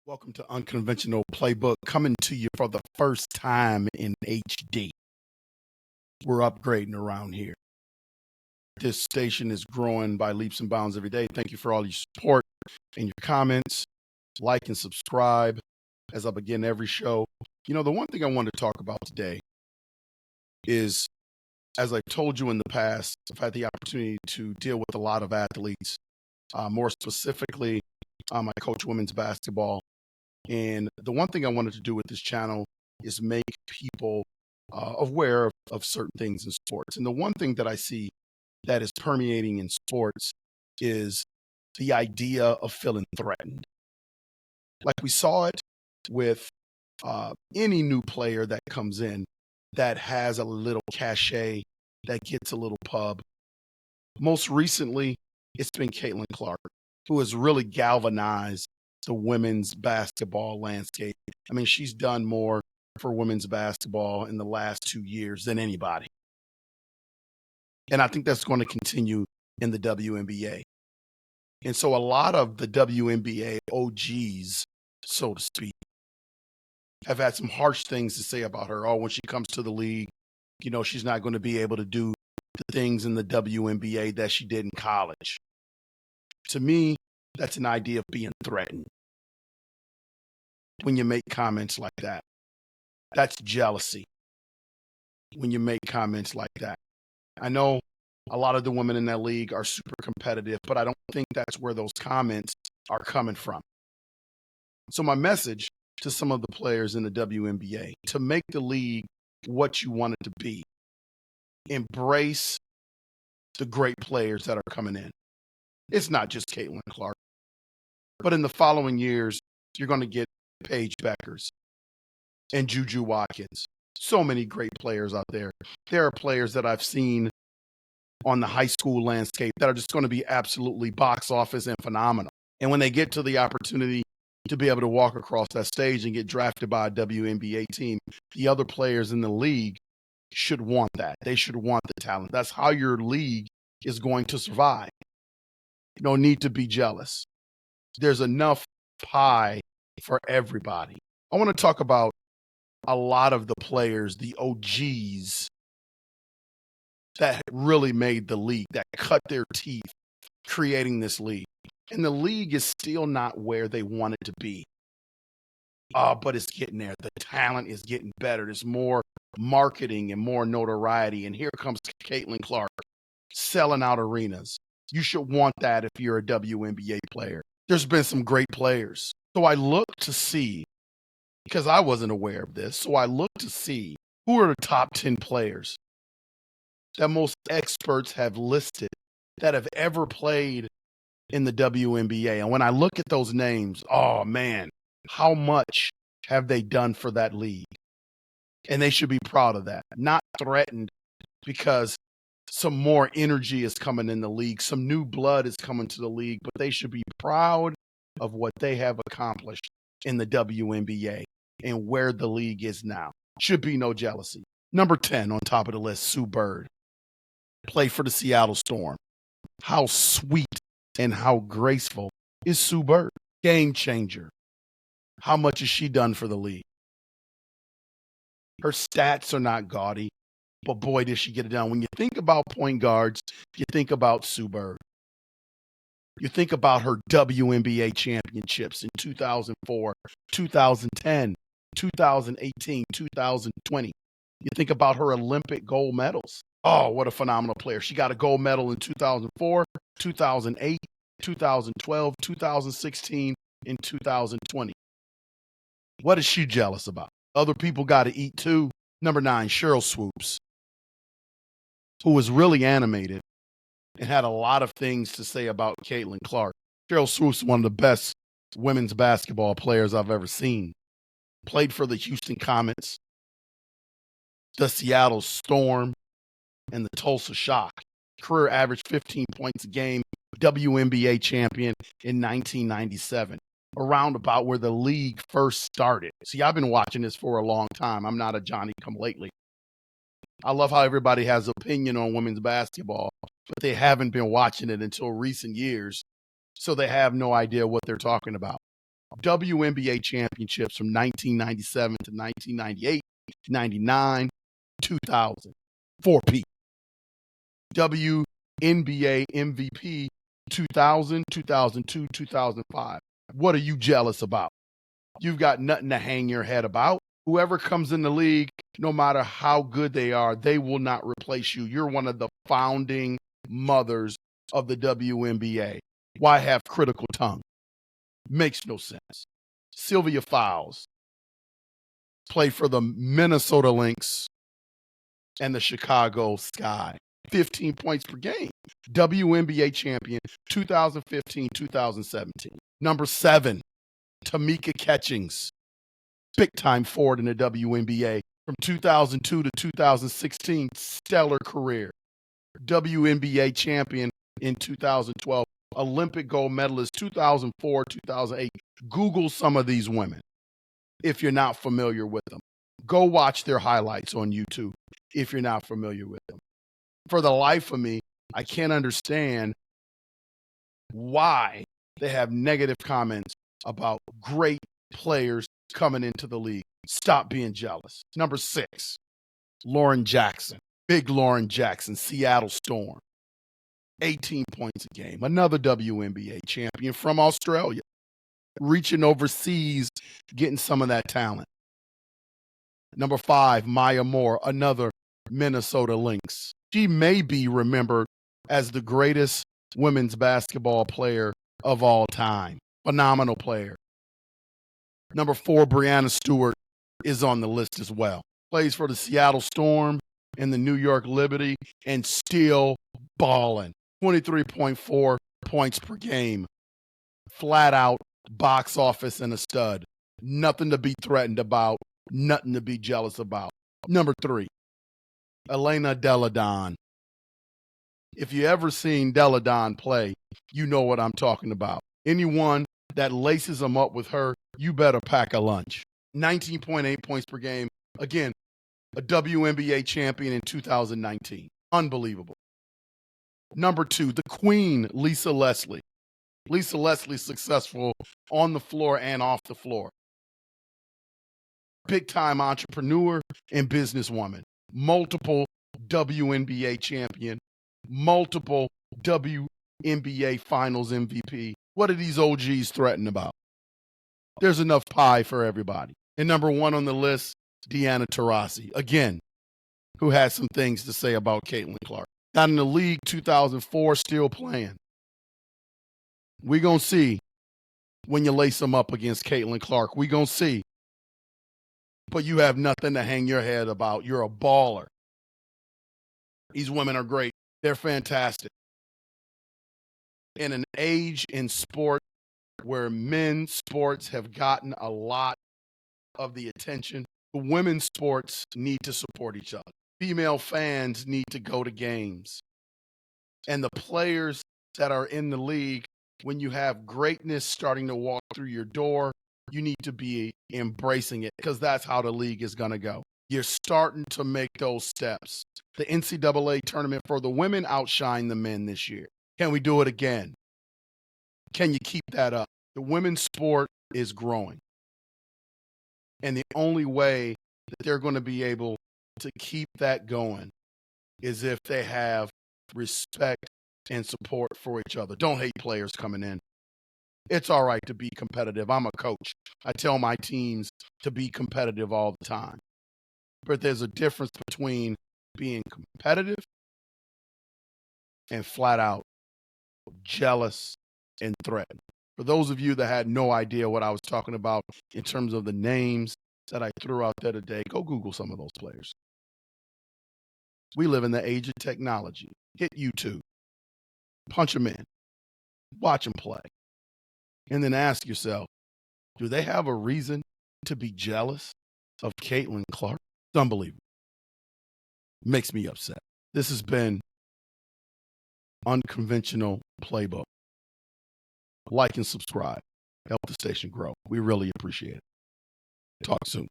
Welcome to Unconventional Playbook, coming to you for the first time in HD. We're upgrading around here. This station is growing by leaps and bounds every day. Thank you for all your support and your comments. Like and subscribe as I begin every show. You know, the one thing I wanted to talk about today is, as I've told you in the past, I've had the opportunity to deal with a lot of athletes. More specifically, I coach women's basketball. And the one thing I wanted to do with this channel is make people aware of certain things in sports. And the one thing that I see that is permeating in sports is the idea of feeling threatened. Like we saw it with any new player that comes in that has a little cachet, that gets a little pub. Most recently, it's been Caitlin Clark, who has really galvanized the women's basketball landscape. I mean, she's done more for women's basketball in the last 2 years than anybody. And I think that's going to continue in the WNBA. And so a lot of the WNBA OGs, so to speak, have had some harsh things to say about her. Oh, when she comes to the league, you know, she's not going to be able to do the things in the WNBA that she did in college. To me, that's an idea of being threatened. When you make comments like that, that's jealousy. When you make comments like that, I know a lot of the women in that league are super competitive, but I don't think that's where those comments are coming from. So my message to some of the players in the WNBA, to make the league what you want it to be, embrace the great players that are coming in. It's not just Caitlin Clark, but in the following years, you're going to get Paige Beckers and Juju Watkins. So many great players out there. There are players that I've seen on the high school landscape that are just going to be absolutely box office and phenomenal. And when they get to the opportunity to be able to walk across that stage and get drafted by a WNBA team, the other players in the league should want that. They should want the talent. That's how your league is going to survive. No need to be jealous. There's enough pie for everybody. I want to talk about a lot of the players, the OGs, that really made the league, that cut their teeth creating this league. And the league is still not where they want it to be. But it's getting there. The talent is getting better. There's more marketing and more notoriety. And here comes Caitlin Clark selling out arenas. You should want that if you're a WNBA player. There's been some great players. So I looked to see, because I wasn't aware of this, so I looked to see who are the top 10 players that most experts have listed that have ever played in the WNBA. And when I look at those names, oh man, how much have they done for that league? And they should be proud of that, not threatened because some more energy is coming in the league, some new blood is coming to the league, but they should be proud of what they have accomplished in the WNBA and where the league is now. Should be no jealousy. Number 10 on top of the list, Sue Bird. Play for the Seattle Storm. How sweet and how graceful is Sue Bird? Game changer. How much has she done for the league? Her stats are not gaudy, but boy, did she get it done. When you think about point guards, you think about Sue Bird. You think about her WNBA championships in 2004, 2010, 2018, 2020. You think about her Olympic gold medals. Oh, what a phenomenal player. She got a gold medal in 2004, 2008, 2012, 2016, and 2020. What is she jealous about? Other people got to eat too. Number 9, Cheryl Swoops, who was really animated and had a lot of things to say about Caitlin Clark. Cheryl Swoops is one of the best women's basketball players I've ever seen. Played for the Houston Comets, the Seattle Storm, and the Tulsa Shock. Career average 15 points a game, WNBA champion in 1997, around about where the league first started. See, I've been watching this for a long time. I'm not a Johnny-come-lately. I love how everybody has an opinion on women's basketball, but they haven't been watching it until recent years, so they have no idea what they're talking about. WNBA championships from 1997 to 1998, 99, 2000. 4P. WNBA MVP 2000, 2002, 2005. What are you jealous about? You've got nothing to hang your head about. Whoever comes in the league, no matter how good they are, they will not replace you. You're one of the founding mothers of the WNBA. Why have critical tongue? Makes no sense. Sylvia Fowles played for the Minnesota Lynx and the Chicago Sky. 15 points per game. WNBA champion 2015, 2017. Number 7, Tamika Catchings. Big time forward in the WNBA from 2002 to 2016. Stellar career. WNBA champion in 2012. Olympic gold medalist 2004, 2008. Google some of these women if you're not familiar with them. Go watch their highlights on YouTube if you're not familiar with them. For the life of me, I can't understand why they have negative comments about great players coming into the league. Stop being jealous. Number 6, Lauren Jackson. Big Lauren Jackson, Seattle Storm. 18 points a game. Another WNBA champion from Australia. Reaching overseas, getting some of that talent. Number 5, Maya Moore, another Minnesota Lynx. She may be remembered as the greatest women's basketball player of all time. Phenomenal player. Number 4, Breanna Stewart is on the list as well. Plays for the Seattle Storm and the New York Liberty and still balling. 23.4 points per game. Flat out box office and a stud. Nothing to be threatened about. Nothing to be jealous about. Number 3, Elena Delle Donne. If you ever seen Delle Donne play, you know what I'm talking about. Anyone that laces them up with her, you better pack a lunch. 19.8 points per game. Again, a WNBA champion in 2019. Unbelievable. Number 2, the Queen, Lisa Leslie. Lisa Leslie successful on the floor and off the floor. Big-time entrepreneur and businesswoman. Multiple WNBA champion. Multiple WNBA Finals MVP. What are these OGs threatening about? There's enough pie for everybody. And number 1 on the list, Diana Taurasi. Again, who has some things to say about Caitlin Clark. Got in the league 2004, still playing. We're going to see when you lace them up against Caitlin Clark. We're going to see. But you have nothing to hang your head about. You're a baller. These women are great. They're fantastic. In an age in sport where men's sports have gotten a lot of the attention, the women's sports need to support each other. Female fans need to go to games. And the players that are in the league, when you have greatness starting to walk through your door, you need to be embracing it because that's how the league is going to go. You're starting to make those steps. The NCAA tournament for the women outshined the men this year. Can we do it again? Can you keep that up? The women's sport is growing. And the only way that they're going to be able to keep that going is if they have respect and support for each other. Don't hate players coming in. It's all right to be competitive. I'm a coach. I tell my teams to be competitive all the time. But there's a difference between being competitive and flat out jealous and threatened. For those of you that had no idea what I was talking about in terms of the names that I threw out there today, go Google some of those players. We live in the age of technology. Hit YouTube. Punch them in. Watch them play. And then ask yourself, do they have a reason to be jealous of Caitlin Clark? It's unbelievable. Makes me upset. This has been Unconventional Playbook. Like and subscribe. Help the station grow. We really appreciate it. Talk soon.